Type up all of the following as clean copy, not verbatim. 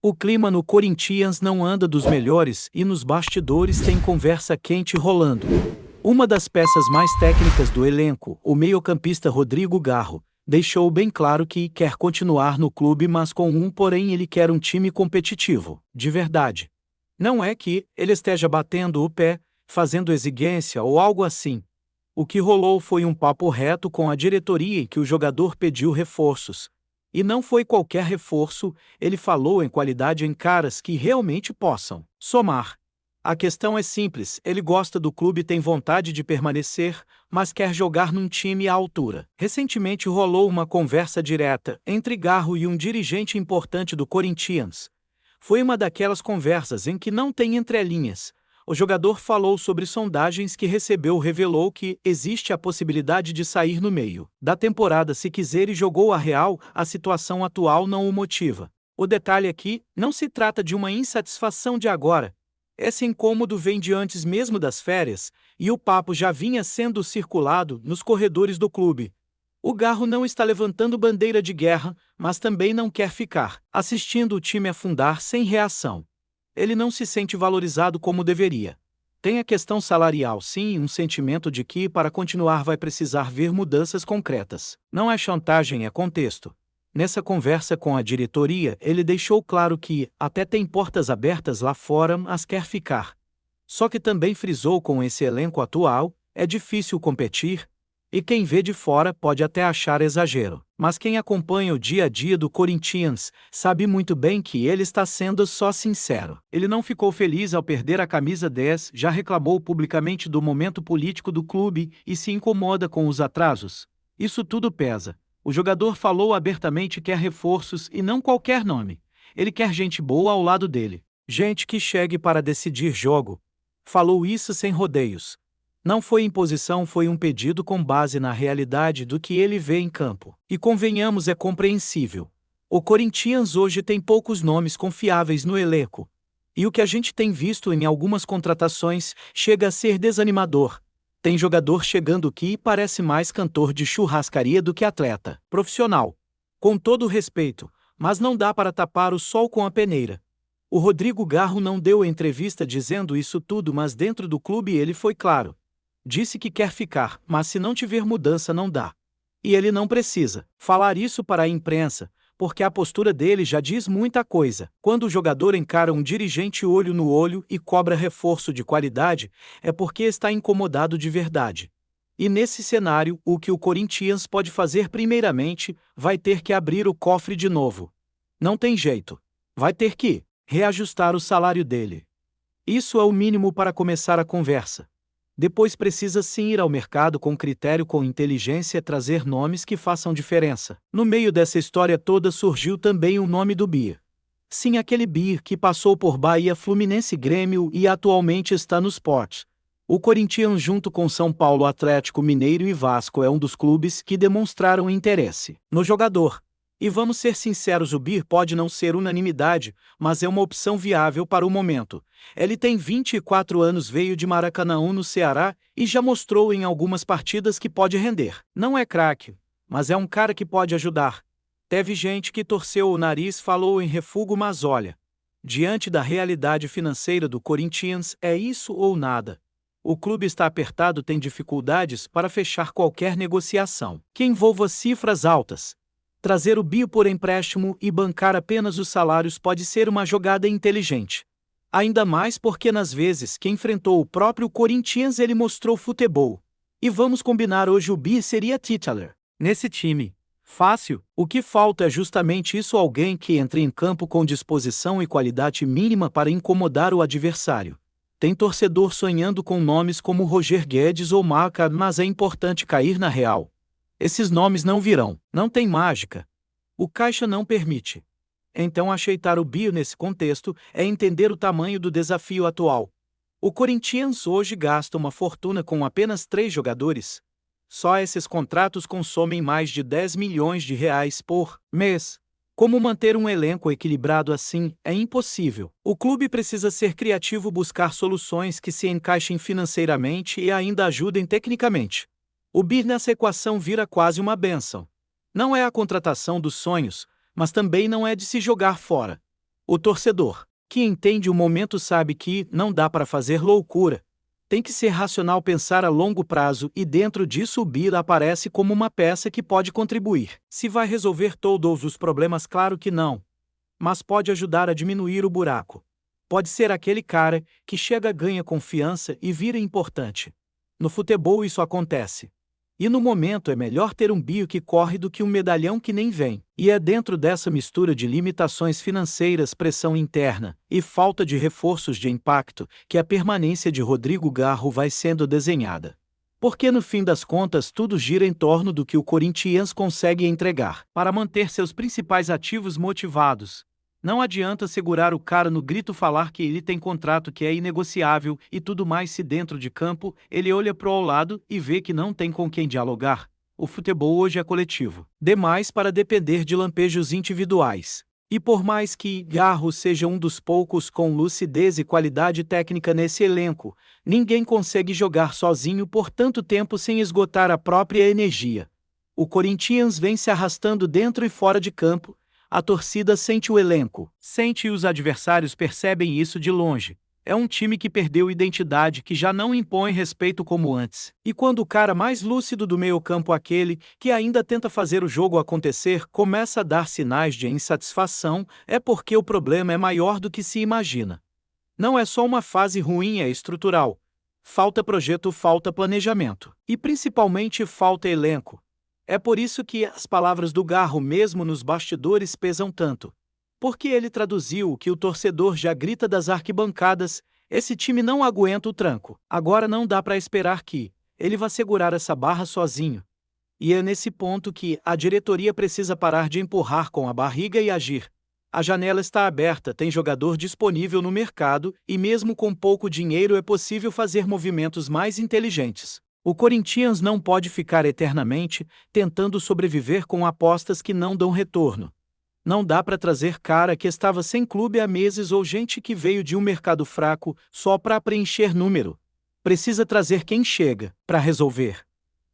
O clima no Corinthians não anda dos melhores e nos bastidores tem conversa quente rolando. Uma das peças mais técnicas do elenco, o meio-campista Rodrigo Garro, deixou bem claro que quer continuar no clube, mas com porém ele quer um time competitivo, de verdade. Não é que ele esteja batendo o pé, fazendo exigência ou algo assim. O que rolou foi um papo reto com a diretoria em que o jogador pediu reforços. E não foi qualquer reforço, ele falou em qualidade em caras que realmente possam somar. A questão é simples, ele gosta do clube e tem vontade de permanecer, mas quer jogar num time à altura. Recentemente rolou uma conversa direta entre Garro e um dirigente importante do Corinthians. Foi uma daquelas conversas em que não tem entrelinhas. O jogador falou sobre sondagens que recebeu, revelou que existe a possibilidade de sair no meio da temporada se quiser e jogou a real, a situação atual não o motiva. O detalhe aqui, não se trata de uma insatisfação de agora. Esse incômodo vem de antes mesmo das férias, e o papo já vinha sendo circulado nos corredores do clube. O Garro não está levantando bandeira de guerra, mas também não quer ficar assistindo o time afundar sem reação. Ele não se sente valorizado como deveria. Tem a questão salarial, sim, um sentimento de que para continuar vai precisar ver mudanças concretas. Não é chantagem, é contexto. Nessa conversa com a diretoria, ele deixou claro que até tem portas abertas lá fora, mas quer ficar. Só que também frisou com esse elenco atual, é difícil competir, e quem vê de fora pode até achar exagero. Mas quem acompanha o dia a dia do Corinthians sabe muito bem que ele está sendo só sincero. Ele não ficou feliz ao perder a camisa 10, já reclamou publicamente do momento político do clube e se incomoda com os atrasos. Isso tudo pesa. O jogador falou abertamente que quer reforços e não qualquer nome. Ele quer gente boa ao lado dele. Gente que chegue para decidir jogo. Falou isso sem rodeios. Não foi imposição, foi um pedido com base na realidade do que ele vê em campo. E convenhamos, é compreensível. O Corinthians hoje tem poucos nomes confiáveis no elenco. E o que a gente tem visto em algumas contratações chega a ser desanimador. Tem jogador chegando que parece mais cantor de churrascaria do que atleta profissional. Com todo respeito, mas não dá para tapar o sol com a peneira. O Rodrigo Garro não deu entrevista dizendo isso tudo, mas dentro do clube ele foi claro. Disse que quer ficar, mas se não tiver mudança não dá. E ele não precisa falar isso para a imprensa, porque a postura dele já diz muita coisa. Quando o jogador encara um dirigente olho no olho e cobra reforço de qualidade, é porque está incomodado de verdade. E nesse cenário, o que o Corinthians pode fazer primeiramente, vai ter que abrir o cofre de novo. Não tem jeito. Vai ter que reajustar o salário dele. Isso é o mínimo para começar a conversa. Depois precisa sim ir ao mercado com critério, com inteligência, trazer nomes que façam diferença. No meio dessa história toda surgiu também o nome do Bir. Sim, aquele Bir que passou por Bahia, Fluminense, Grêmio e atualmente está no Sport. O Corinthians, junto com São Paulo, Atlético Mineiro e Vasco, é um dos clubes que demonstraram interesse no jogador. E vamos ser sinceros, o Bir pode não ser unanimidade, mas é uma opção viável para o momento. Ele tem 24 anos, veio de Maracanã, no Ceará, e já mostrou em algumas partidas que pode render. Não é craque, mas é um cara que pode ajudar. Teve gente que torceu o nariz, falou em refúgio, mas olha, diante da realidade financeira do Corinthians, é isso ou nada. O clube está apertado, tem dificuldades para fechar qualquer negociação que envolva cifras altas. Trazer o Bio por empréstimo e bancar apenas os salários pode ser uma jogada inteligente. Ainda mais porque nas vezes que enfrentou o próprio Corinthians ele mostrou futebol. E vamos combinar, hoje o Bio seria titular nesse time. Fácil, o que falta é justamente isso, alguém que entre em campo com disposição e qualidade mínima para incomodar o adversário. Tem torcedor sonhando com nomes como Roger Guedes ou Marca, mas é importante cair na real. Esses nomes não virão, não tem mágica. O caixa não permite. Então aceitar o Bio nesse contexto é entender o tamanho do desafio atual. O Corinthians hoje gasta uma fortuna com apenas 3 jogadores. Só esses contratos consomem mais de 10 milhões de reais por mês. Como manter um elenco equilibrado assim é impossível. O clube precisa ser criativo, buscar soluções que se encaixem financeiramente e ainda ajudem tecnicamente. O Bir nessa equação vira quase uma bênção. Não é a contratação dos sonhos, mas também não é de se jogar fora. O torcedor, que entende o momento, sabe que não dá para fazer loucura. Tem que ser racional, pensar a longo prazo, e dentro disso o BI aparece como uma peça que pode contribuir. Se vai resolver todos os problemas, claro que não. Mas pode ajudar a diminuir o buraco. Pode ser aquele cara que chega, ganha confiança e vira importante. No futebol isso acontece. E no momento é melhor ter um BI que corre do que um medalhão que nem vem. E é dentro dessa mistura de limitações financeiras, pressão interna e falta de reforços de impacto que a permanência de Rodrigo Garro vai sendo desenhada. Porque no fim das contas tudo gira em torno do que o Corinthians consegue entregar para manter seus principais ativos motivados. Não adianta segurar o cara no grito, falar que ele tem contrato que é inegociável e tudo mais, se dentro de campo ele olha pro lado e vê que não tem com quem dialogar. O futebol hoje é coletivo demais para depender de lampejos individuais. E por mais que Garro seja um dos poucos com lucidez e qualidade técnica nesse elenco, ninguém consegue jogar sozinho por tanto tempo sem esgotar a própria energia. O Corinthians vem se arrastando dentro e fora de campo. A torcida sente o elenco, sente, e os adversários percebem isso de longe. É um time que perdeu identidade, que já não impõe respeito como antes. E quando o cara mais lúcido do meio-campo, aquele que ainda tenta fazer o jogo acontecer, começa a dar sinais de insatisfação, é porque o problema é maior do que se imagina. Não é só uma fase ruim, é estrutural. Falta projeto, falta planejamento. E principalmente falta elenco. É por isso que as palavras do Garro, mesmo nos bastidores, pesam tanto. Porque ele traduziu o que o torcedor já grita das arquibancadas: esse time não aguenta o tranco. Agora não dá para esperar que ele vá segurar essa barra sozinho. E é nesse ponto que a diretoria precisa parar de empurrar com a barriga e agir. A janela está aberta, tem jogador disponível no mercado, e mesmo com pouco dinheiro é possível fazer movimentos mais inteligentes. O Corinthians não pode ficar eternamente tentando sobreviver com apostas que não dão retorno. Não dá para trazer cara que estava sem clube há meses ou gente que veio de um mercado fraco só para preencher número. Precisa trazer quem chega para resolver.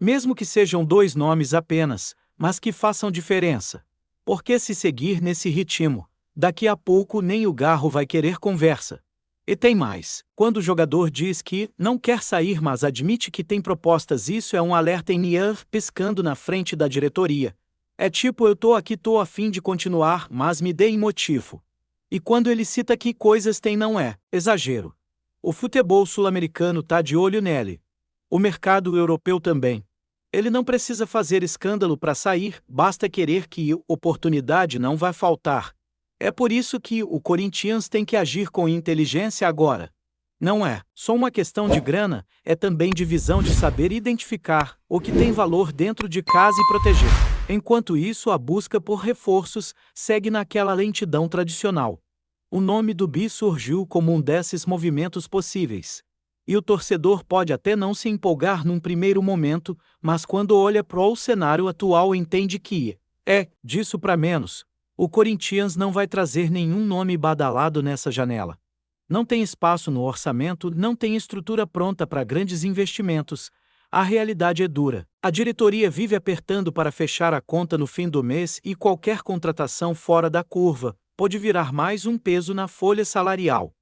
Mesmo que sejam 2 nomes apenas, mas que façam diferença. Porque se seguir nesse ritmo, daqui a pouco nem o Garro vai querer conversa. E tem mais. Quando o jogador diz que não quer sair, mas admite que tem propostas, isso é um alerta em NIAR piscando na frente da diretoria. É tipo: eu tô aqui, tô a fim de continuar, mas me deem motivo. E quando ele cita que coisas tem, não é exagero. O futebol sul-americano tá de olho nele. O mercado europeu também. Ele não precisa fazer escândalo para sair, basta querer, que oportunidade não vai faltar. É por isso que o Corinthians tem que agir com inteligência agora. Não é só uma questão de grana, é também de visão, de saber identificar o que tem valor dentro de casa e proteger. Enquanto isso, a busca por reforços segue naquela lentidão tradicional. O nome do BI surgiu como um desses movimentos possíveis. E o torcedor pode até não se empolgar num primeiro momento, mas quando olha para o cenário atual entende que é disso para menos. O Corinthians não vai trazer nenhum nome badalado nessa janela. Não tem espaço no orçamento, não tem estrutura pronta para grandes investimentos. A realidade é dura. A diretoria vive apertando para fechar a conta no fim do mês, e qualquer contratação fora da curva pode virar mais um peso na folha salarial.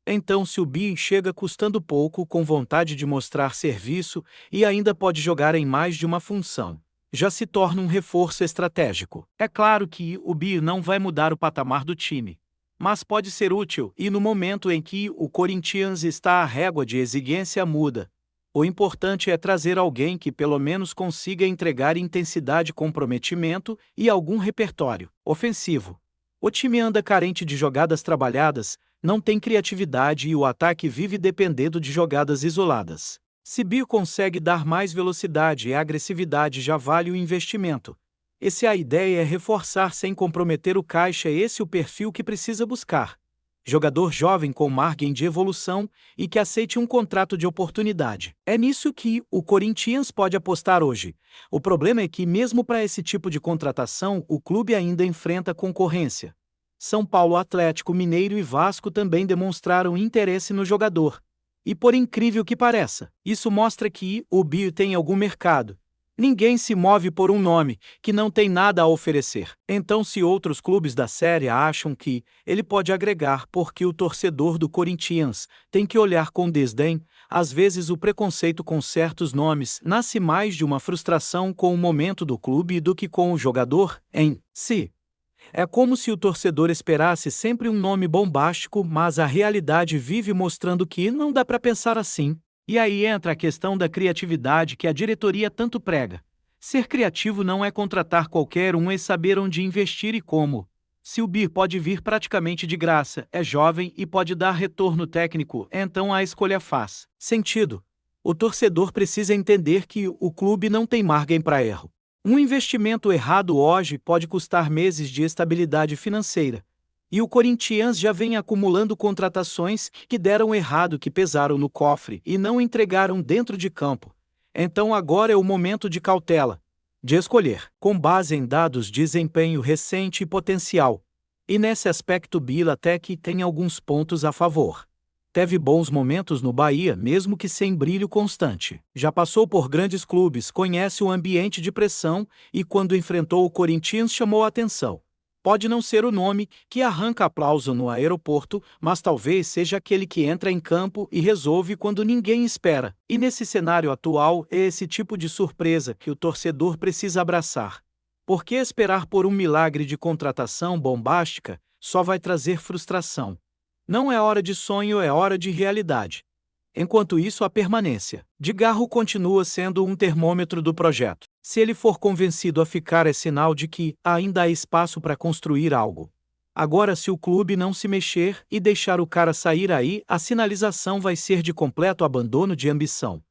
Então, se o BI chega custando pouco, com vontade de mostrar serviço e ainda pode jogar em mais de uma função, já se torna um reforço estratégico. É claro que o BI não vai mudar o patamar do time, mas pode ser útil, e no momento em que o Corinthians está, a régua de exigência muda. O importante é trazer alguém que pelo menos consiga entregar intensidade, comprometimento e algum repertório ofensivo. O time anda carente de jogadas trabalhadas, não tem criatividade, e o ataque vive dependendo de jogadas isoladas. Se BI consegue dar mais velocidade e agressividade, já vale o investimento. Se a ideia é reforçar sem comprometer o caixa, esse é o perfil que precisa buscar. Jogador jovem com margem de evolução e que aceite um contrato de oportunidade. É nisso que o Corinthians pode apostar hoje. O problema é que, mesmo para esse tipo de contratação, o clube ainda enfrenta concorrência. São Paulo, Atlético Mineiro e Vasco também demonstraram interesse no jogador. E por incrível que pareça, isso mostra que o BI tem algum mercado. Ninguém se move por um nome que não tem nada a oferecer. Então, se outros clubes da Série A acham que ele pode agregar porque o torcedor do Corinthians tem que olhar com desdém, às vezes o preconceito com certos nomes nasce mais de uma frustração com o momento do clube do que com o jogador em si. É como se o torcedor esperasse sempre um nome bombástico, mas a realidade vive mostrando que não dá para pensar assim. E aí entra a questão da criatividade que a diretoria tanto prega. Ser criativo não é contratar qualquer um e saber onde investir e como. Se o BIR pode vir praticamente de graça, é jovem e pode dar retorno técnico, então a escolha faz sentido. O torcedor precisa entender que o clube não tem margem para erro. Um investimento errado hoje pode custar meses de estabilidade financeira. E o Corinthians já vem acumulando contratações que deram errado, que pesaram no cofre e não entregaram dentro de campo. Então agora é o momento de cautela, de escolher, com base em dados de desempenho recente e potencial. E nesse aspecto Bill até que tem alguns pontos a favor. Teve bons momentos no Bahia, mesmo que sem brilho constante. Já passou por grandes clubes, conhece o ambiente de pressão e quando enfrentou o Corinthians chamou a atenção. Pode não ser o nome que arranca aplauso no aeroporto, mas talvez seja aquele que entra em campo e resolve quando ninguém espera. E nesse cenário atual, é esse tipo de surpresa que o torcedor precisa abraçar. Porque esperar por um milagre de contratação bombástica só vai trazer frustração. Não é hora de sonho, é hora de realidade. Enquanto isso, a permanência de Garro continua sendo um termômetro do projeto. Se ele for convencido a ficar, é sinal de que ainda há espaço para construir algo. Agora, se o clube não se mexer e deixar o cara sair aí, a sinalização vai ser de completo abandono de ambição.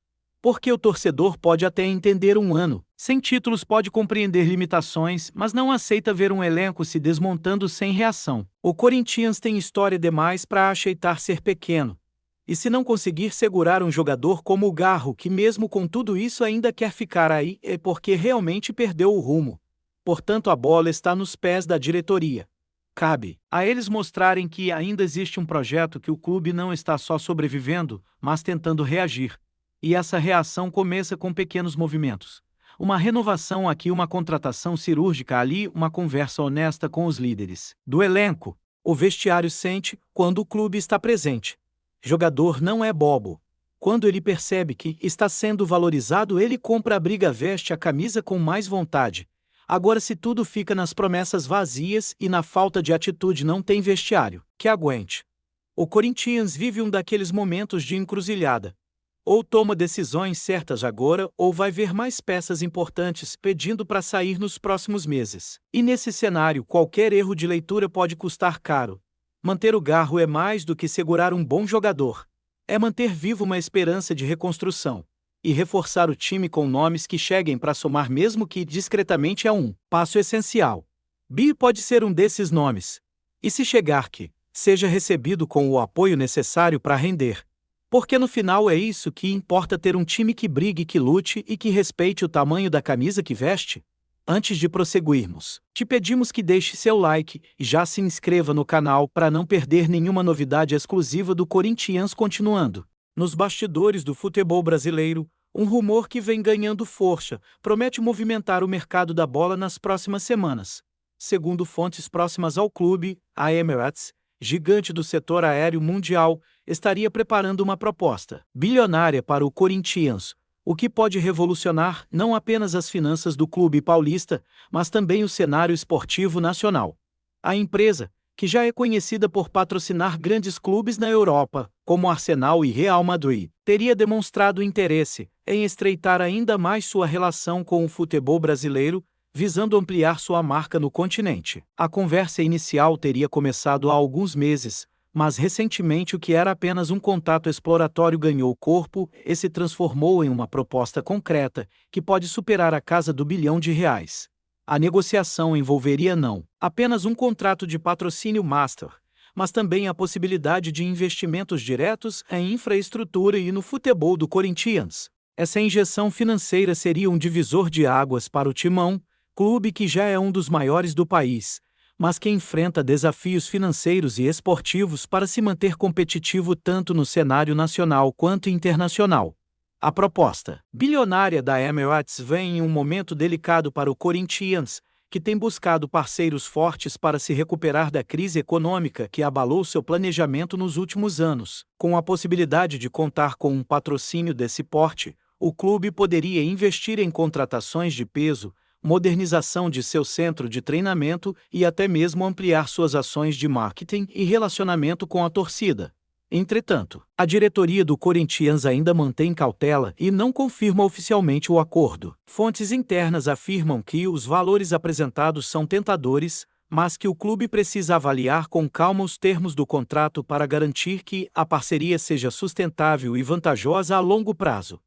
Porque o torcedor pode até entender um ano sem títulos, pode compreender limitações, mas não aceita ver um elenco se desmontando sem reação. O Corinthians tem história demais para aceitar ser pequeno. E se não conseguir segurar um jogador como o Garro, que mesmo com tudo isso ainda quer ficar aí, é porque realmente perdeu o rumo. Portanto, a bola está nos pés da diretoria. Cabe a eles mostrarem que ainda existe um projeto, que o clube não está só sobrevivendo, mas tentando reagir. E essa reação começa com pequenos movimentos. Uma renovação aqui, uma contratação cirúrgica ali, uma conversa honesta com os líderes do elenco. O vestiário sente quando o clube está presente. Jogador não é bobo. Quando ele percebe que está sendo valorizado, ele compra a briga, veste a camisa com mais vontade. Agora, se tudo fica nas promessas vazias e na falta de atitude, não tem vestiário que aguente. O Corinthians vive um daqueles momentos de encruzilhada. Ou toma decisões certas agora, ou vai ver mais peças importantes pedindo para sair nos próximos meses. E nesse cenário, qualquer erro de leitura pode custar caro. Manter o Garro é mais do que segurar um bom jogador. É manter viva uma esperança de reconstrução. E reforçar o time com nomes que cheguem para somar, mesmo que discretamente, é um passo essencial. Bi pode ser um desses nomes. E se chegar, que seja recebido com o apoio necessário para render. Porque no final é isso que importa, ter um time que brigue, que lute e que respeite o tamanho da camisa que veste. Antes de prosseguirmos, te pedimos que deixe seu like e já se inscreva no canal para não perder nenhuma novidade exclusiva do Corinthians. Continuando. Nos bastidores do futebol brasileiro, um rumor que vem ganhando força promete movimentar o mercado da bola nas próximas semanas. Segundo fontes próximas ao clube, a Emirates, gigante do setor aéreo mundial, estaria preparando uma proposta bilionária para o Corinthians, o que pode revolucionar não apenas as finanças do clube paulista, mas também o cenário esportivo nacional. A empresa, que já é conhecida por patrocinar grandes clubes na Europa, como Arsenal e Real Madrid, teria demonstrado interesse em estreitar ainda mais sua relação com o futebol brasileiro, visando ampliar sua marca no continente. A conversa inicial teria começado há alguns meses, mas recentemente o que era apenas um contato exploratório ganhou corpo e se transformou em uma proposta concreta, que pode superar a casa do R$ 1 bilhão. A negociação envolveria não apenas um contrato de patrocínio master, mas também a possibilidade de investimentos diretos em infraestrutura e no futebol do Corinthians. Essa injeção financeira seria um divisor de águas para o Timão, clube que já é um dos maiores do país, mas que enfrenta desafios financeiros e esportivos para se manter competitivo tanto no cenário nacional quanto internacional. A proposta bilionária da Emirates vem em um momento delicado para o Corinthians, que tem buscado parceiros fortes para se recuperar da crise econômica que abalou seu planejamento nos últimos anos. Com a possibilidade de contar com um patrocínio desse porte, o clube poderia investir em contratações de peso, modernização de seu centro de treinamento e até mesmo ampliar suas ações de marketing e relacionamento com a torcida. Entretanto, a diretoria do Corinthians ainda mantém cautela e não confirma oficialmente o acordo. Fontes internas afirmam que os valores apresentados são tentadores, mas que o clube precisa avaliar com calma os termos do contrato para garantir que a parceria seja sustentável e vantajosa a longo prazo.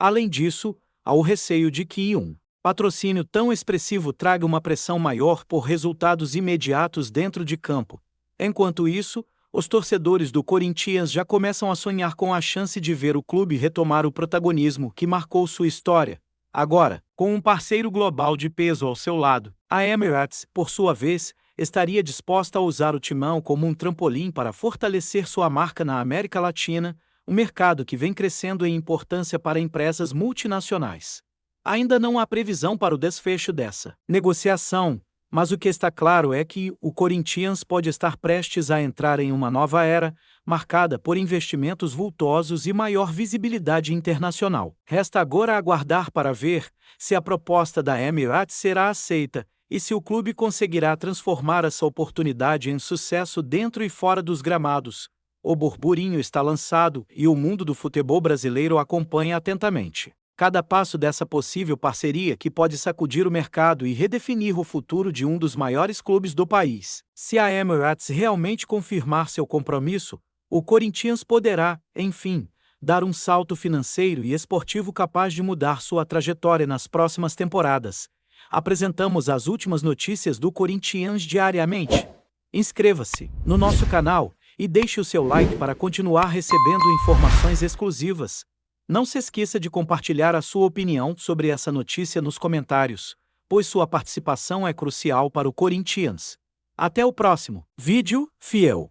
Além disso, há o receio de que um patrocínio tão expressivo traga uma pressão maior por resultados imediatos dentro de campo. Enquanto isso, os torcedores do Corinthians já começam a sonhar com a chance de ver o clube retomar o protagonismo que marcou sua história. Agora, com um parceiro global de peso ao seu lado, a Emirates, por sua vez, estaria disposta a usar o timão como um trampolim para fortalecer sua marca na América Latina, um mercado que vem crescendo em importância para empresas multinacionais. Ainda não há previsão para o desfecho dessa negociação, mas o que está claro é que o Corinthians pode estar prestes a entrar em uma nova era, marcada por investimentos vultosos e maior visibilidade internacional. Resta agora aguardar para ver se a proposta da Emirates será aceita e se o clube conseguirá transformar essa oportunidade em sucesso dentro e fora dos gramados. O burburinho está lançado e o mundo do futebol brasileiro acompanha atentamente cada passo dessa possível parceria que pode sacudir o mercado e redefinir o futuro de um dos maiores clubes do país. Se a Emirates realmente confirmar seu compromisso, o Corinthians poderá, enfim, dar um salto financeiro e esportivo capaz de mudar sua trajetória nas próximas temporadas. Apresentamos as últimas notícias do Corinthians diariamente. Inscreva-se no nosso canal e deixe o seu like para continuar recebendo informações exclusivas. Não se esqueça de compartilhar a sua opinião sobre essa notícia nos comentários, pois sua participação é crucial para o Corinthians. Até o próximo vídeo, fiel!